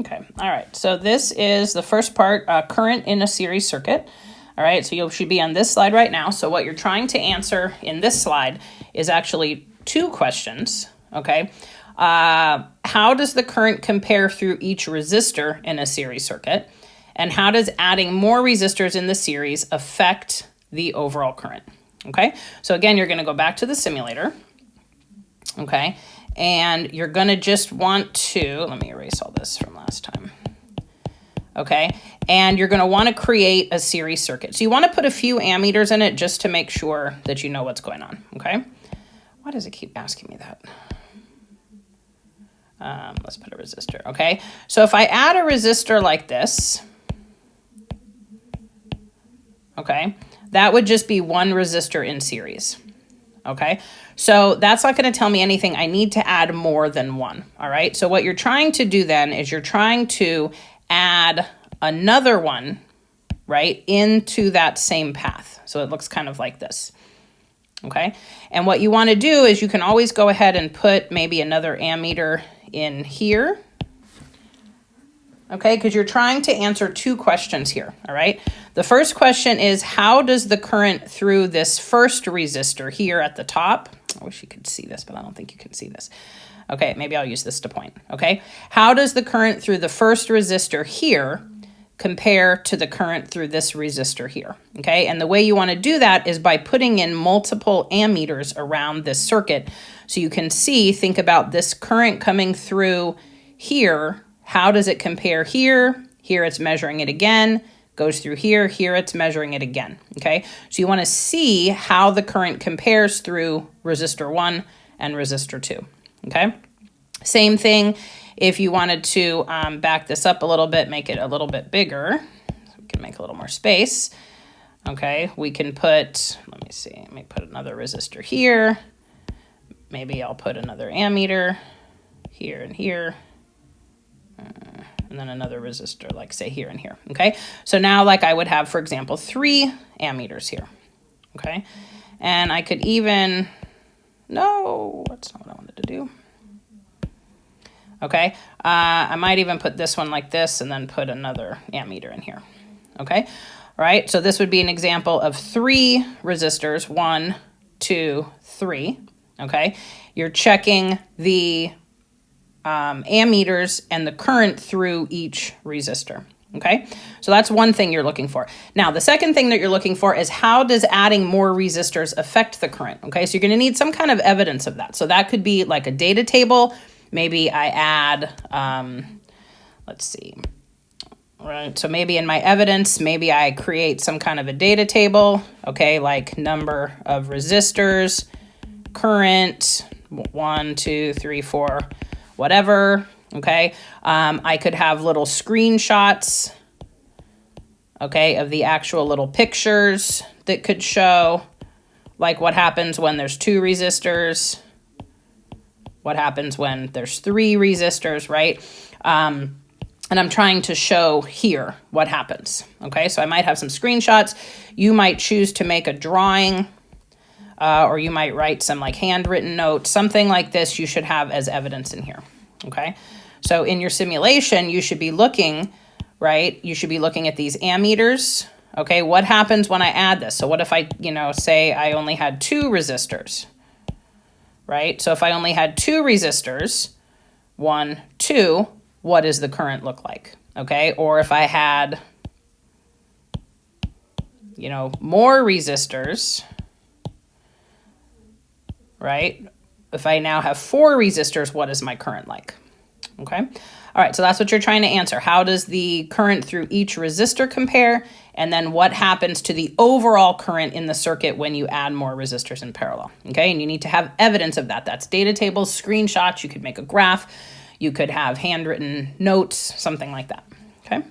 Okay, all right, so this is the first part, current in a series circuit. All right, so you should be on this slide right now. So what you're trying to answer in this slide is actually two questions, okay? How does the current compare through each resistor in a series circuit? And how does adding more resistors in the series affect the overall current? Okay, so again, you're going to go back to the simulator, okay? And you're going to just want to, let me erase all this from last time. Okay, and you're going to want to create a series circuit. So you want to put a few ammeters in it just to make sure that you know what's going on, okay? Why does it keep asking me that? Let's put a resistor, okay? So if I add a resistor like this, okay, that would just be one resistor in series, okay? So that's not going to tell me anything. I need to add more than one, all right? So what you're trying to do then is you're trying to add another one, right, into that same path. So it looks kind of like this, okay? And what you want to do is you can always go ahead and put maybe another ammeter in here, okay, because you're trying to answer two questions here, all right? The first question is, how does the current through this first resistor here at the top, I wish you could see this, but I don't think you can see this. Okay, maybe I'll use this to point, okay? How does the current through the first resistor here compare to the current through this resistor here, okay? And the way you want to do that is by putting in multiple ammeters around this circuit. So you can see, think about this current coming through here. How does it compare here? Here it's measuring it again, goes through here, here it's measuring it again, okay? So you want to see how the current compares through resistor 1 and resistor 2. Okay, same thing if you wanted to back this up a little bit, make it a little bit bigger. So we can make a little more space. Okay, we can put, let me see, let me put another resistor here. Maybe I'll put another ammeter here and here. And then another resistor, like say here and here. Okay, so now like I would have, for example, 3 ammeters here. Okay, and I could even, no, that's not what I wanted to do. Okay, I might even put this one like this and then put another ammeter in here. Okay, all right, so this would be an example of 3 resistors, 1, 2, 3. Okay, you're checking the ammeters and the current through each resistor. Okay, so that's one thing you're looking for. Now, the second thing that you're looking for is how does adding more resistors affect the current? Okay, so you're going to need some kind of evidence of that. So that could be like a data table. Maybe I add, let's see, right? So maybe in my evidence, maybe I create some kind of a data table, okay, like number of resistors, current, 1, 2, 3, 4, whatever. Okay, I could have little screenshots, okay, of the actual little pictures that could show like what happens when there's 2 resistors, what happens when there's 3 resistors, right? And I'm trying to show here what happens, okay? So I might have some screenshots. You might choose to make a drawing, or you might write some like handwritten notes, something like this you should have as evidence in here, okay? So in your simulation, you should be looking, right? You should be looking at these ammeters. Okay, what happens when I add this? So what if I, say I only had 2 resistors, right? So if I only had 2 resistors, 1, 2, what does the current look like? Okay, or if I had, more resistors, right? If I now have 4 resistors, what is my current like? Okay, all right, so that's what you're trying to answer. How does the current through each resistor compare? And then what happens to the overall current in the circuit when you add more resistors in parallel? Okay, and you need to have evidence of that. That's data tables, screenshots. You could make a graph. You could have handwritten notes, something like that. Okay.